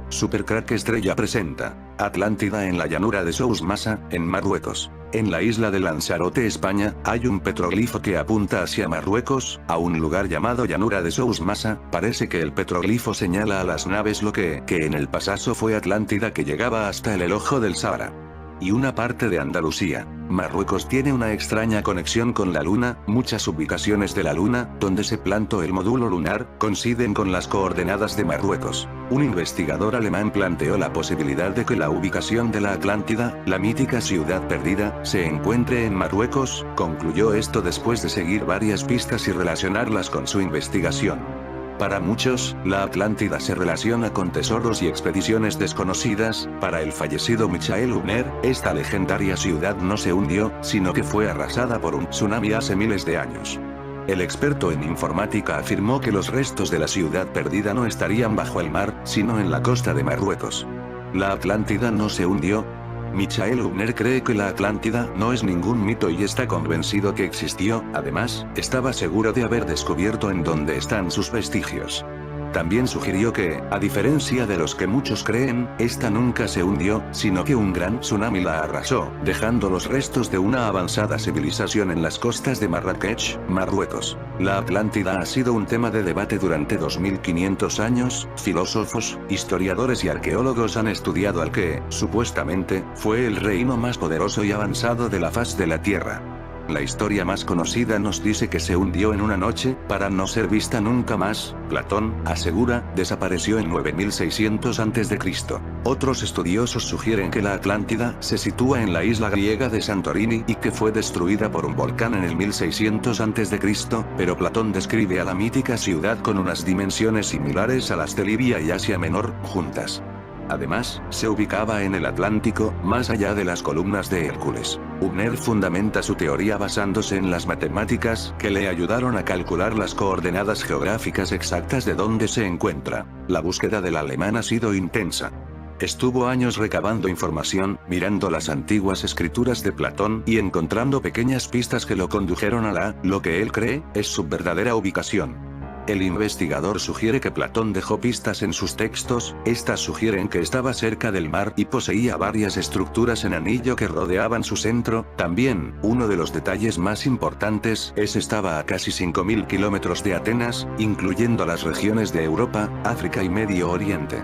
Supercrack Estrella presenta Atlántida en la llanura de Souss-Massa, en Marruecos. En la isla de Lanzarote, España, hay un petroglifo que apunta hacia Marruecos, a un lugar llamado llanura de Souss-Massa. Parece que el petroglifo señala a las naves lo que en el pasado fue Atlántida, que llegaba hasta el ojo del Sahara y una parte de Andalucía. Marruecos tiene una extraña conexión con la Luna. Muchas ubicaciones de la Luna, donde se plantó el módulo lunar, coinciden con las coordenadas de Marruecos. Un investigador alemán planteó la posibilidad de que la ubicación de la Atlántida, la mítica ciudad perdida, se encuentre en Marruecos. Concluyó esto después de seguir varias pistas y relacionarlas con su investigación. Para muchos, la Atlántida se relaciona con tesoros y expediciones desconocidas. Para el fallecido Michael Hübner, esta legendaria ciudad no se hundió, sino que fue arrasada por un tsunami hace miles de años. El experto en informática afirmó que los restos de la ciudad perdida no estarían bajo el mar, sino en la costa de Marruecos. ¿La Atlántida no se hundió? Michael Hübner cree que la Atlántida no es ningún mito y está convencido que existió. Además, estaba seguro de haber descubierto en dónde están sus vestigios. También sugirió que, a diferencia de los que muchos creen, esta nunca se hundió, sino que un gran tsunami la arrasó, dejando los restos de una avanzada civilización en las costas de Marrakech, Marruecos. La Atlántida ha sido un tema de debate durante 2500 años. Filósofos, historiadores y arqueólogos han estudiado al que, supuestamente, fue el reino más poderoso y avanzado de la faz de la Tierra. La historia más conocida nos dice que se hundió en una noche, para no ser vista nunca más. Platón asegura, desapareció en 9600 a.C. Otros estudiosos sugieren que la Atlántida se sitúa en la isla griega de Santorini y que fue destruida por un volcán en el 1600 a.C., pero Platón describe a la mítica ciudad con unas dimensiones similares a las de Libia y Asia Menor, juntas. Además, se ubicaba en el Atlántico, más allá de las columnas de Hércules. Hübner fundamenta su teoría basándose en las matemáticas, que le ayudaron a calcular las coordenadas geográficas exactas de dónde se encuentra. La búsqueda del alemán ha sido intensa. Estuvo años recabando información, mirando las antiguas escrituras de Platón y encontrando pequeñas pistas que lo condujeron a lo que él cree, es su verdadera ubicación. El investigador sugiere que Platón dejó pistas en sus textos. Estas sugieren que estaba cerca del mar y poseía varias estructuras en anillo que rodeaban su centro. También, uno de los detalles más importantes estaba a casi 5000 kilómetros de Atenas, incluyendo las regiones de Europa, África y Medio Oriente.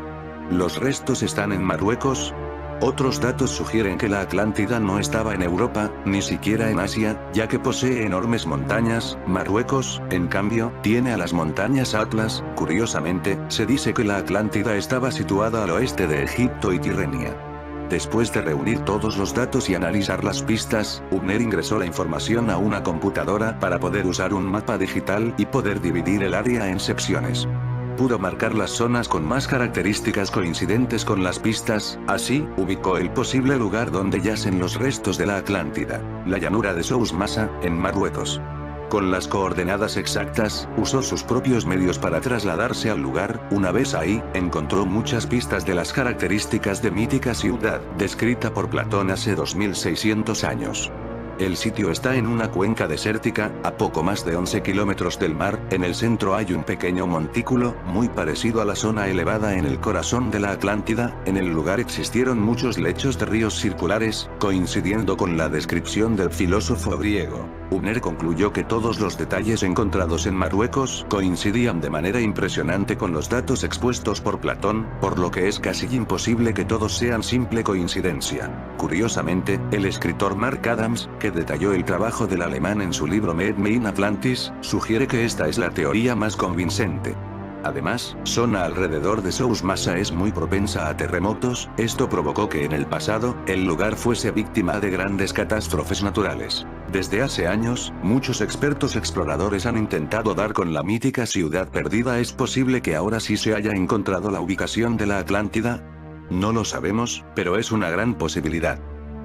¿Los restos están en Marruecos? Otros datos sugieren que la Atlántida no estaba en Europa, ni siquiera en Asia, ya que posee enormes montañas. Marruecos, en cambio, tiene a las montañas Atlas. Curiosamente, se dice que la Atlántida estaba situada al oeste de Egipto y Tirrenia. Después de reunir todos los datos y analizar las pistas, Hübner ingresó la información a una computadora para poder usar un mapa digital y poder dividir el área en secciones. Pudo marcar las zonas con más características coincidentes con las pistas. Así, ubicó el posible lugar donde yacen los restos de la Atlántida, la llanura de Souss-Massa, en Marruecos. Con las coordenadas exactas, usó sus propios medios para trasladarse al lugar. Una vez ahí, encontró muchas pistas de las características de mítica ciudad, descrita por Platón hace 2600 años. El sitio está en una cuenca desértica, a poco más de 11 kilómetros del mar. En el centro hay un pequeño montículo, muy parecido a la zona elevada en el corazón de la Atlántida. En el lugar existieron muchos lechos de ríos circulares, coincidiendo con la descripción del filósofo griego. Hübner concluyó que todos los detalles encontrados en Marruecos coincidían de manera impresionante con los datos expuestos por Platón, por lo que es casi imposible que todos sean simple coincidencia. Curiosamente, el escritor Mark Adams, que detalló el trabajo del alemán en su libro Meet Me in Atlantis, sugiere que esta es la teoría más convincente. Además, zona alrededor de Souss-Massa es muy propensa a terremotos. Esto provocó que en el pasado, el lugar fuese víctima de grandes catástrofes naturales. Desde hace años, muchos expertos exploradores han intentado dar con la mítica ciudad perdida. ¿Es posible que ahora sí se haya encontrado la ubicación de la Atlántida? No lo sabemos, pero es una gran posibilidad.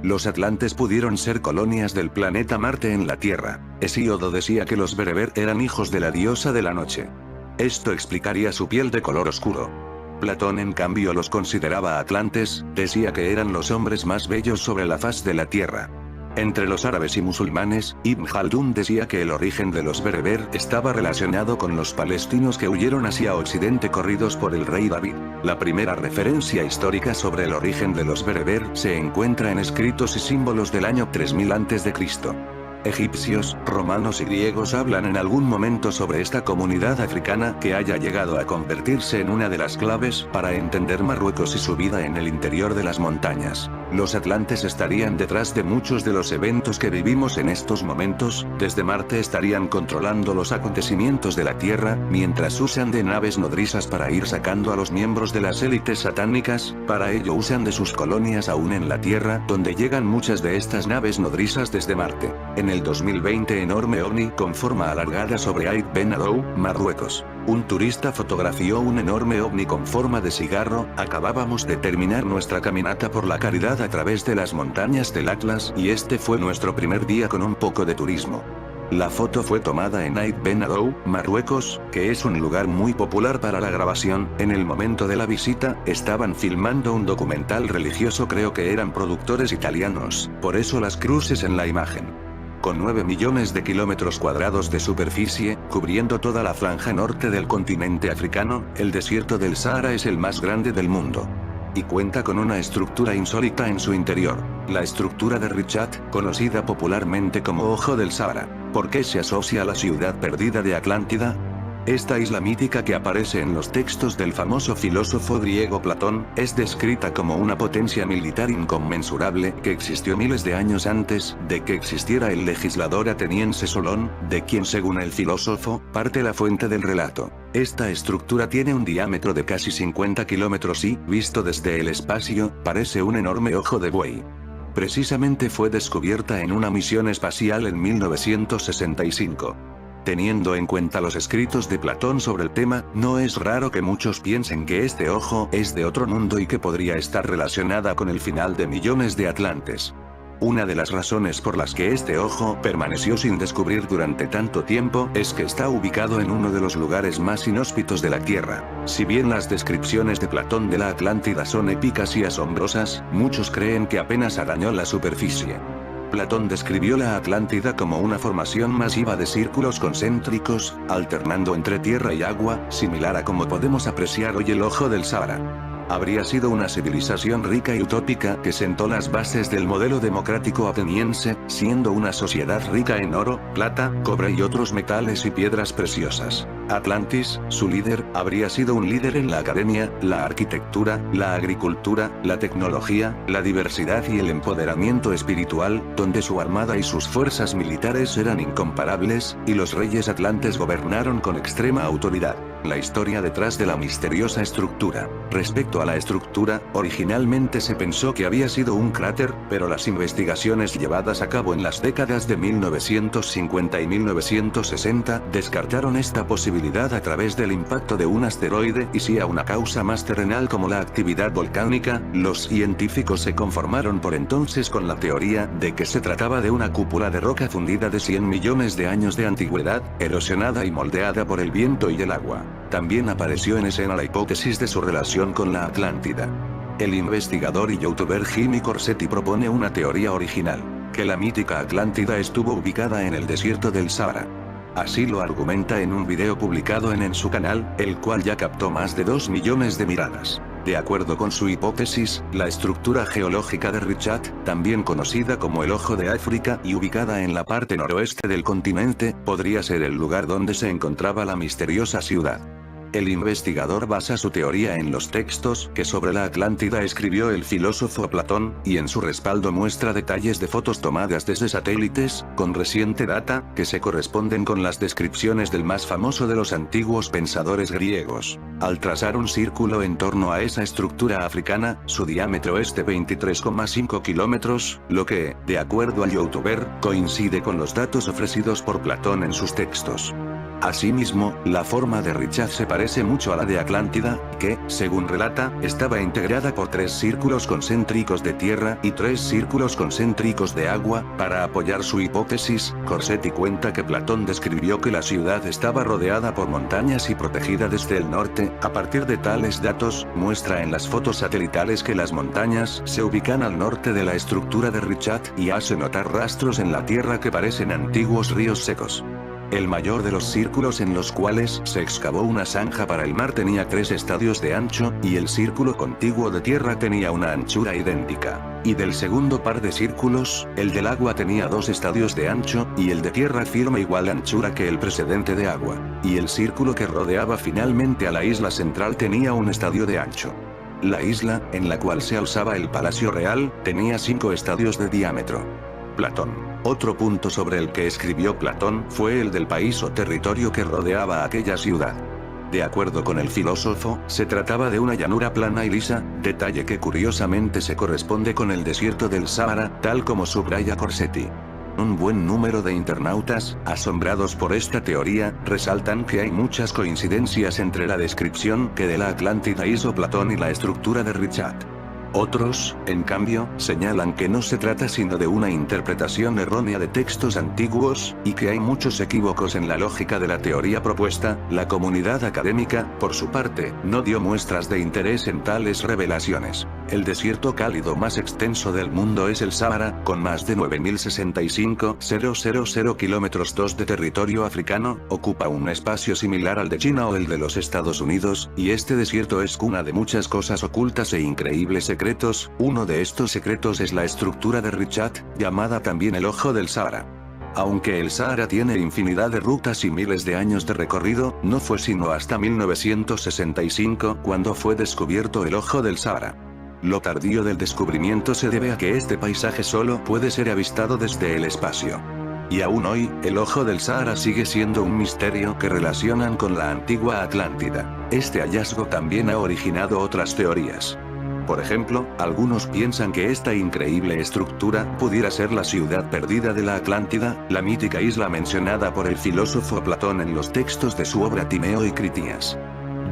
Los atlantes pudieron ser colonias del planeta Marte en la Tierra. Hesíodo decía que los bereber eran hijos de la diosa de la noche. Esto explicaría su piel de color oscuro. Platón en cambio los consideraba atlantes, decía que eran los hombres más bellos sobre la faz de la Tierra. Entre los árabes y musulmanes, Ibn Khaldun decía que el origen de los bereber estaba relacionado con los palestinos que huyeron hacia Occidente corridos por el rey David. La primera referencia histórica sobre el origen de los bereber se encuentra en escritos y símbolos del año 3000 a.C. Egipcios, romanos y griegos hablan en algún momento sobre esta comunidad africana que haya llegado a convertirse en una de las claves para entender Marruecos y su vida en el interior de las montañas. Los atlantes estarían detrás de muchos de los eventos que vivimos en estos momentos, desde Marte estarían controlando los acontecimientos de la Tierra, mientras usan de naves nodrizas para ir sacando a los miembros de las élites satánicas, para ello usan de sus colonias aún en la Tierra, donde llegan muchas de estas naves nodrizas desde Marte. En el 2020 enorme ovni con forma alargada sobre Ait Ben Haddou, Marruecos. Un turista fotografió un enorme ovni con forma de cigarro. Acabábamos de terminar nuestra caminata por la caridad a través de las montañas del Atlas y este fue nuestro primer día con un poco de turismo. La foto fue tomada en Ait Ben Haddou, Marruecos, que es un lugar muy popular para la grabación. En el momento de la visita, estaban filmando un documental religioso, creo que eran productores italianos, por eso las cruces en la imagen. Con 9 millones de kilómetros cuadrados de superficie, cubriendo toda la franja norte del continente africano, el desierto del Sahara es el más grande del mundo. Y cuenta con una estructura insólita en su interior, la estructura de Richat, conocida popularmente como Ojo del Sahara. ¿Por qué se asocia a la ciudad perdida de Atlántida? Esta isla mítica que aparece en los textos del famoso filósofo griego Platón, es descrita como una potencia militar inconmensurable que existió miles de años antes de que existiera el legislador ateniense Solón, de quien según el filósofo, parte la fuente del relato. Esta estructura tiene un diámetro de casi 50 kilómetros y, visto desde el espacio, parece un enorme ojo de buey. Precisamente fue descubierta en una misión espacial en 1965. Teniendo en cuenta los escritos de Platón sobre el tema, no es raro que muchos piensen que este ojo es de otro mundo y que podría estar relacionada con el final de millones de atlantes. Una de las razones por las que este ojo permaneció sin descubrir durante tanto tiempo es que está ubicado en uno de los lugares más inhóspitos de la Tierra. Si bien las descripciones de Platón de la Atlántida son épicas y asombrosas, muchos creen que apenas arañó la superficie. Platón describió la Atlántida como una formación masiva de círculos concéntricos, alternando entre tierra y agua, similar a como podemos apreciar hoy el Ojo del Sahara. Habría sido una civilización rica y utópica que sentó las bases del modelo democrático ateniense, siendo una sociedad rica en oro, plata, cobre y otros metales y piedras preciosas. Atlantis, su líder, habría sido un líder en la academia, la arquitectura, la agricultura, la tecnología, la diversidad y el empoderamiento espiritual, donde su armada y sus fuerzas militares eran incomparables, y los reyes atlantes gobernaron con extrema autoridad. La historia detrás de la misteriosa estructura. Respecto a la estructura, originalmente se pensó que había sido un cráter, pero las investigaciones llevadas a cabo en las décadas de 1950 y 1960 descartaron esta posibilidad a través del impacto de un asteroide y sí a una causa más terrenal como la actividad volcánica. Los científicos se conformaron por entonces con la teoría de que se trataba de una cúpula de roca fundida de 100 millones de años de antigüedad, erosionada y moldeada por el viento y el agua. También apareció en escena la hipótesis de su relación con la Atlántida. El investigador y youtuber Jimmy Corsetti propone una teoría original, que la mítica Atlántida estuvo ubicada en el desierto del Sahara. Así lo argumenta en un video publicado en su canal, el cual ya captó más de 2 millones de miradas. De acuerdo con su hipótesis, la estructura geológica de Richat, también conocida como el Ojo de África y ubicada en la parte noroeste del continente, podría ser el lugar donde se encontraba la misteriosa ciudad. El investigador basa su teoría en los textos que sobre la Atlántida escribió el filósofo Platón, y en su respaldo muestra detalles de fotos tomadas desde satélites, con reciente data, que se corresponden con las descripciones del más famoso de los antiguos pensadores griegos. Al trazar un círculo en torno a esa estructura africana, su diámetro es de 23,5 kilómetros, lo que, de acuerdo al youtuber, coincide con los datos ofrecidos por Platón en sus textos. Asimismo, la forma de Richat se parece mucho a la de Atlántida, que, según relata, estaba integrada por 3 círculos concéntricos de tierra y 3 círculos concéntricos de agua. Para apoyar su hipótesis, Corsetti cuenta que Platón describió que la ciudad estaba rodeada por montañas y protegida desde el norte. A partir de tales datos, muestra en las fotos satelitales que las montañas se ubican al norte de la estructura de Richat y hace notar rastros en la tierra que parecen antiguos ríos secos. El mayor de los círculos en los cuales se excavó una zanja para el mar tenía 3 estadios de ancho, y el círculo contiguo de tierra tenía una anchura idéntica. Y del segundo par de círculos, el del agua tenía 2 estadios de ancho, y el de tierra firme igual anchura que el precedente de agua. Y el círculo que rodeaba finalmente a la isla central tenía un estadio de ancho. La isla, en la cual se alzaba el Palacio Real, tenía 5 estadios de diámetro. Platón. Otro punto sobre el que escribió Platón fue el del país o territorio que rodeaba aquella ciudad. De acuerdo con el filósofo, se trataba de una llanura plana y lisa, detalle que curiosamente se corresponde con el desierto del Sáhara, tal como subraya Corsetti. Un buen número de internautas, asombrados por esta teoría, resaltan que hay muchas coincidencias entre la descripción que de la Atlántida hizo Platón y la estructura de Richat. Otros, en cambio, señalan que no se trata sino de una interpretación errónea de textos antiguos, y que hay muchos equívocos en la lógica de la teoría propuesta. La comunidad académica, por su parte, no dio muestras de interés en tales revelaciones. El desierto cálido más extenso del mundo es el Sáhara, con más de 9.065,000 kilómetros 2 de territorio africano, ocupa un espacio similar al de China o el de los Estados Unidos, y este desierto es cuna de muchas cosas ocultas e increíbles secretos. Uno de estos secretos es la estructura de Richat, llamada también el Ojo del Sáhara. Aunque el Sáhara tiene infinidad de rutas y miles de años de recorrido, no fue sino hasta 1965 cuando fue descubierto el Ojo del Sáhara. Lo tardío del descubrimiento se debe a que este paisaje solo puede ser avistado desde el espacio. Y aún hoy, el Ojo del Sáhara sigue siendo un misterio que relacionan con la antigua Atlántida. Este hallazgo también ha originado otras teorías. Por ejemplo, algunos piensan que esta increíble estructura pudiera ser la ciudad perdida de la Atlántida, la mítica isla mencionada por el filósofo Platón en los textos de su obra Timeo y Critias.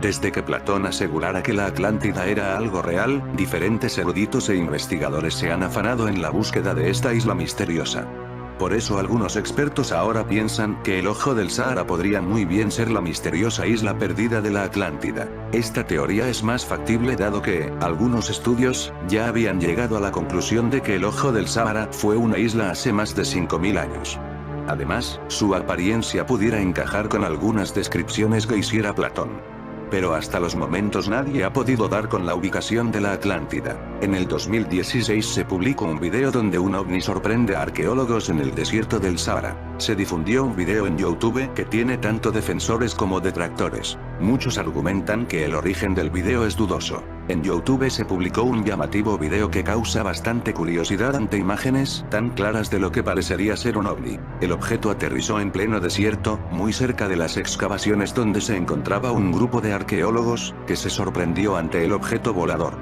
Desde que Platón asegurara que la Atlántida era algo real, diferentes eruditos e investigadores se han afanado en la búsqueda de esta isla misteriosa. Por eso algunos expertos ahora piensan que el Ojo del Sáhara podría muy bien ser la misteriosa isla perdida de la Atlántida. Esta teoría es más factible dado que, algunos estudios, ya habían llegado a la conclusión de que el Ojo del Sáhara fue una isla hace más de 5.000 años. Además, su apariencia pudiera encajar con algunas descripciones que hiciera Platón. Pero hasta los momentos nadie ha podido dar con la ubicación de la Atlántida. En el 2016 se publicó un video donde un ovni sorprende a arqueólogos en el desierto del Sáhara. Se difundió un video en YouTube que tiene tanto defensores como detractores. Muchos argumentan que el origen del video es dudoso. En YouTube se publicó un llamativo video que causa bastante curiosidad ante imágenes tan claras de lo que parecería ser un ovni. El objeto aterrizó en pleno desierto, muy cerca de las excavaciones donde se encontraba un grupo de arqueólogos, que se sorprendió ante el objeto volador.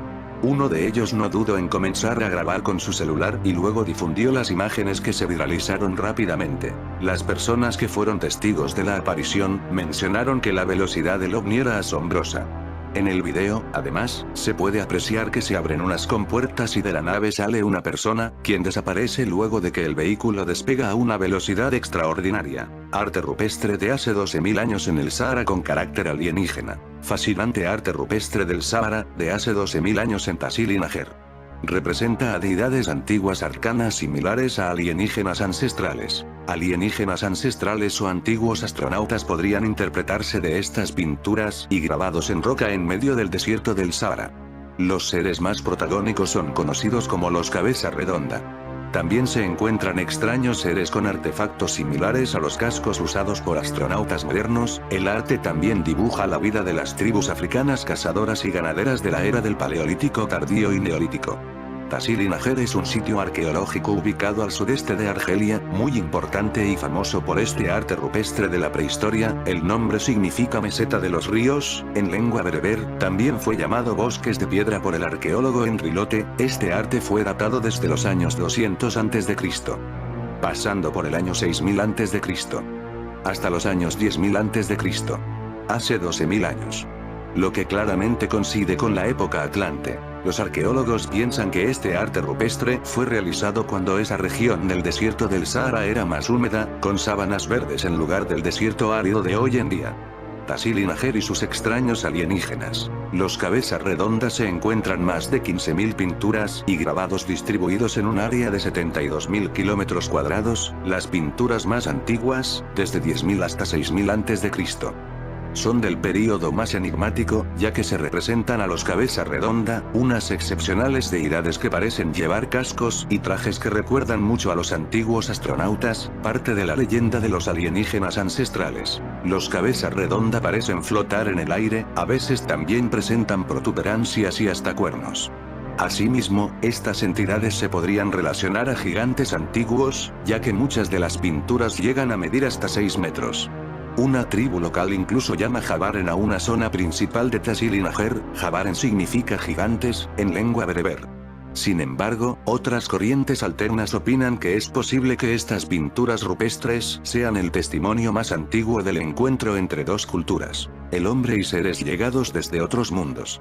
Uno de ellos no dudó en comenzar a grabar con su celular y luego difundió las imágenes que se viralizaron rápidamente. Las personas que fueron testigos de la aparición, mencionaron que la velocidad del ovni era asombrosa. En el video, además, se puede apreciar que se abren unas compuertas y de la nave sale una persona, quien desaparece luego de que el vehículo despega a una velocidad extraordinaria. Arte rupestre de hace 12.000 años en el Sáhara con carácter alienígena. Fascinante arte rupestre del Sáhara, de hace 12.000 años en Tasil y Nájer. Representa a deidades antiguas arcanas similares a alienígenas ancestrales. Alienígenas ancestrales o antiguos astronautas podrían interpretarse de estas pinturas y grabados en roca en medio del desierto del Sáhara. Los seres más protagónicos son conocidos como los cabeza redonda. También se encuentran extraños seres con artefactos similares a los cascos usados por astronautas modernos. El arte también dibuja la vida de las tribus africanas cazadoras y ganaderas de la era del Paleolítico tardío y Neolítico. Tasil y Nájer es un sitio arqueológico ubicado al sudeste de Argelia, muy importante y famoso por este arte rupestre de la prehistoria. El nombre significa meseta de los ríos, en lengua bereber. También fue llamado bosques de piedra por el arqueólogo Henri Lotte. Este arte fue datado desde los años 200 a.C., pasando por el año 6000 a.C. hasta los años 10.000 a.C. Hace 12.000 años. Lo que claramente coincide con la época atlante. Los arqueólogos piensan que este arte rupestre fue realizado cuando esa región del desierto del Sahara era más húmeda, con sábanas verdes en lugar del desierto árido de hoy en día. Tassili n'Ajjer y sus extraños alienígenas. Los cabezas redondas se encuentran más de 15.000 pinturas y grabados distribuidos en un área de 72.000 kilómetros cuadrados, las pinturas más antiguas, desde 10.000 hasta 6.000 a.C. Son del período más enigmático, ya que se representan a los cabeza redonda, unas excepcionales deidades que parecen llevar cascos y trajes que recuerdan mucho a los antiguos astronautas, parte de la leyenda de los alienígenas ancestrales. Los cabeza redonda parecen flotar en el aire, a veces también presentan protuberancias y hasta cuernos. Asimismo, estas entidades se podrían relacionar a gigantes antiguos, ya que muchas de las pinturas llegan a medir hasta 6 metros. Una tribu local incluso llama Jabaren a una zona principal de Tassili n'Ajjer. Jabaren significa gigantes, en lengua bereber. Sin embargo, otras corrientes alternas opinan que es posible que estas pinturas rupestres sean el testimonio más antiguo del encuentro entre dos culturas, el hombre y seres llegados desde otros mundos.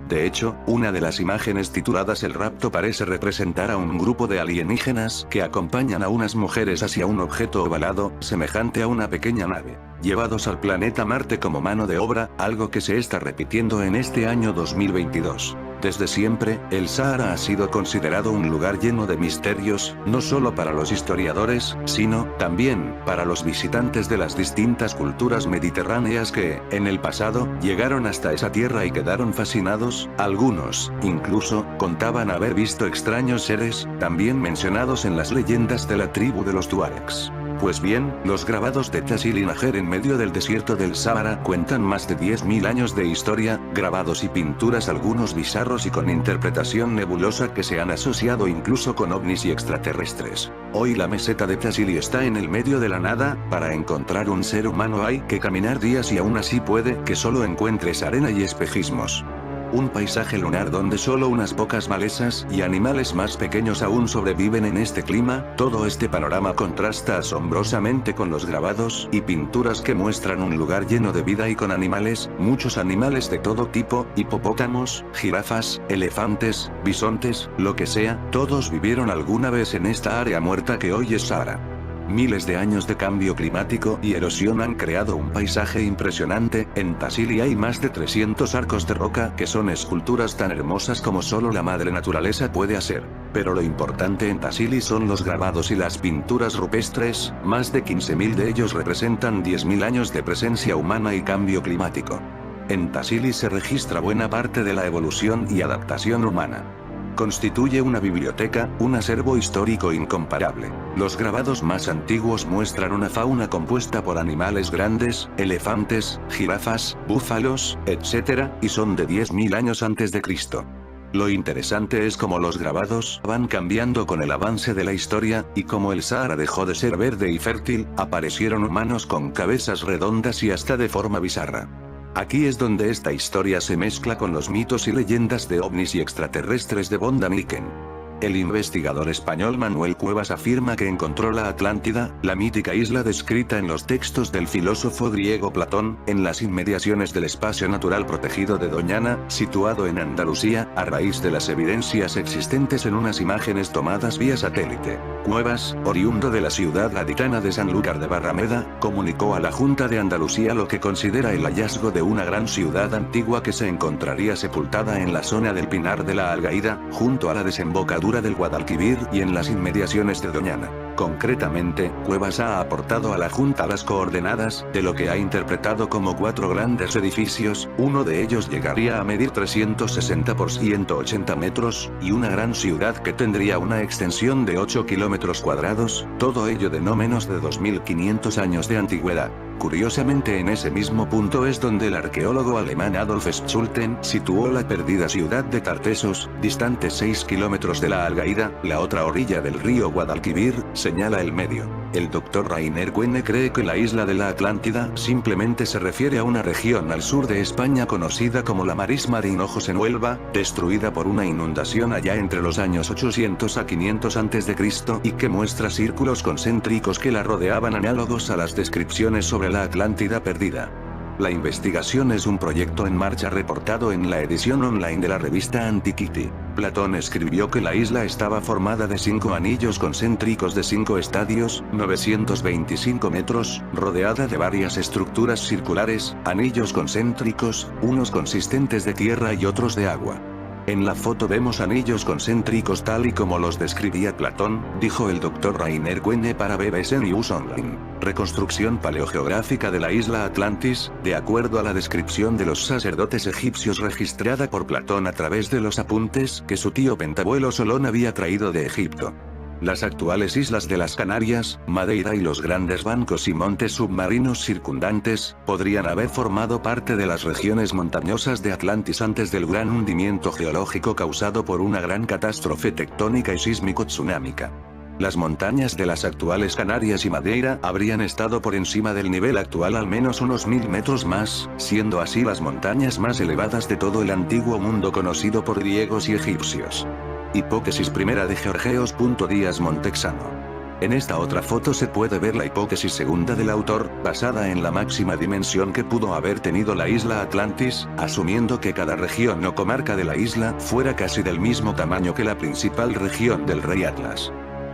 De hecho, una de las imágenes tituladas El rapto parece representar a un grupo de alienígenas que acompañan a unas mujeres hacia un objeto ovalado, semejante a una pequeña nave, llevados al planeta Marte como mano de obra, algo que se está repitiendo en este año 2022. Desde siempre, el Sahara ha sido considerado un lugar lleno de misterios, no solo para los historiadores, sino, también, para los visitantes de las distintas culturas mediterráneas que, en el pasado, llegaron hasta esa tierra y quedaron fascinados. Algunos, incluso, contaban haber visto extraños seres, también mencionados en las leyendas de la tribu de los Tuaregs. Pues bien, los grabados de Tassili n'Ajjer en medio del desierto del Sahara cuentan más de 10.000 años de historia, grabados y pinturas algunos bizarros y con interpretación nebulosa que se han asociado incluso con ovnis y extraterrestres. Hoy la meseta de Tassili está en el medio de la nada, para encontrar un ser humano hay que caminar días y aún así puede que solo encuentres arena y espejismos. Un paisaje lunar donde solo unas pocas malezas y animales más pequeños aún sobreviven en este clima. Todo este panorama contrasta asombrosamente con los grabados y pinturas que muestran un lugar lleno de vida y con animales, muchos animales de todo tipo, hipopótamos, jirafas, elefantes, bisontes, lo que sea, todos vivieron alguna vez en esta área muerta que hoy es Sahara. Miles de años de cambio climático y erosión han creado un paisaje impresionante. En Tassili hay más de 300 arcos de roca que son esculturas tan hermosas como solo la madre naturaleza puede hacer. Pero lo importante en Tassili son los grabados y las pinturas rupestres, más de 15.000 de ellos representan 10.000 años de presencia humana y cambio climático. En Tassili se registra buena parte de la evolución y adaptación humana. Constituye una biblioteca, un acervo histórico incomparable. Los grabados más antiguos muestran una fauna compuesta por animales grandes, elefantes, jirafas, búfalos, etc., y son de 10.000 años antes de Cristo. Lo interesante es cómo los grabados van cambiando con el avance de la historia, y como el Sahara dejó de ser verde y fértil, aparecieron humanos con cabezas redondas y hasta de forma bizarra. Aquí es donde esta historia se mezcla con los mitos y leyendas de ovnis y extraterrestres de von Däniken. El investigador español Manuel Cuevas afirma que encontró la Atlántida, la mítica isla descrita en los textos del filósofo griego Platón, en las inmediaciones del espacio natural protegido de Doñana, situado en Andalucía, a raíz de las evidencias existentes en unas imágenes tomadas vía satélite. Cuevas, oriundo de la ciudad gaditana de Sanlúcar de Barrameda, comunicó a la Junta de Andalucía lo que considera el hallazgo de una gran ciudad antigua que se encontraría sepultada en la zona del Pinar de la Algaída, junto a la desembocadura del Guadalquivir y en las inmediaciones de Doñana. Concretamente, Cuevas ha aportado a la Junta las coordenadas de lo que ha interpretado como 4 grandes edificios. Uno de ellos llegaría a medir 360 por 180 metros, y una gran ciudad que tendría una extensión de 8 kilómetros cuadrados, todo ello de no menos de 2.500 años de antigüedad. Curiosamente, en ese mismo punto es donde el arqueólogo alemán Adolf Schulten situó la perdida ciudad de Tartessos, distante 6 kilómetros de la Algaída, la otra orilla del río Guadalquivir, señala el medio. El Dr. Rainer Quenne cree que la isla de la Atlántida simplemente se refiere a una región al sur de España conocida como la Marisma de Hinojos en Huelva, destruida por una inundación allá entre los años 800 a 500 a.C. y que muestra círculos concéntricos que la rodeaban análogos a las descripciones sobre la Atlántida perdida. La investigación es un proyecto en marcha reportado en la edición online de la revista Antiquity. Platón escribió que la isla estaba formada de 5 anillos concéntricos de 5 estadios, 925 metros, rodeada de varias estructuras circulares, anillos concéntricos, unos consistentes de tierra y otros de agua. En la foto vemos anillos concéntricos tal y como los describía Platón, dijo el Dr. Rainer Quenne para BBC News Online. Reconstrucción paleogeográfica de la isla Atlantis, de acuerdo a la descripción de los sacerdotes egipcios registrada por Platón a través de los apuntes que su tío Pentabuelo Solón había traído de Egipto. Las actuales islas de las Canarias, Madeira y los grandes bancos y montes submarinos circundantes, podrían haber formado parte de las regiones montañosas de Atlantis antes del gran hundimiento geológico causado por una gran catástrofe tectónica y sísmico-tsunámica. Las montañas de las actuales Canarias y Madeira habrían estado por encima del nivel actual al menos unos 1000 metros más, siendo así las montañas más elevadas de todo el antiguo mundo conocido por griegos y egipcios. Hipótesis primera de Georgeos. Díaz Montexano. En esta otra foto se puede ver la hipótesis segunda del autor, basada en la máxima dimensión que pudo haber tenido la isla Atlantis, asumiendo que cada región o comarca de la isla fuera casi del mismo tamaño que la principal región del Rey Atlas.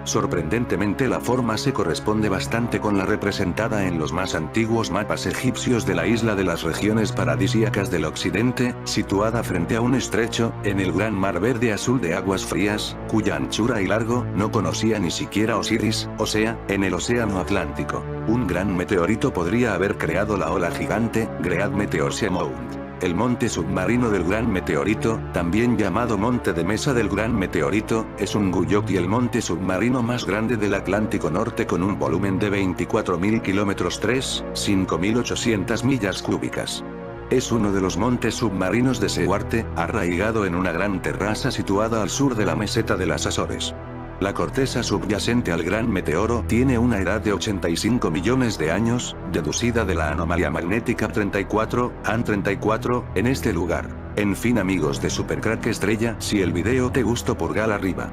Sorprendentemente la forma se corresponde bastante con la representada en los más antiguos mapas egipcios de la isla de las regiones paradisíacas del occidente, situada frente a un estrecho, en el gran mar verde azul de aguas frías, cuya anchura y largo no conocía ni siquiera Osiris, o sea, en el océano Atlántico. Un gran meteorito podría haber creado la ola gigante, Great Meteor Seamount. El monte submarino del Gran Meteorito, también llamado Monte de Mesa del Gran Meteorito, es un guyot y el monte submarino más grande del Atlántico Norte con un volumen de 24.000 kilómetros 5.800 millas cúbicas. Es uno de los montes submarinos de Sewarte, arraigado en una gran terraza situada al sur de la meseta de las Azores. La corteza subyacente al gran meteoro tiene una edad de 85 millones de años, deducida de la anomalía magnética 34, AN 34, en este lugar. En fin amigos de Supercrack Estrella, si el video te gustó pulgar arriba.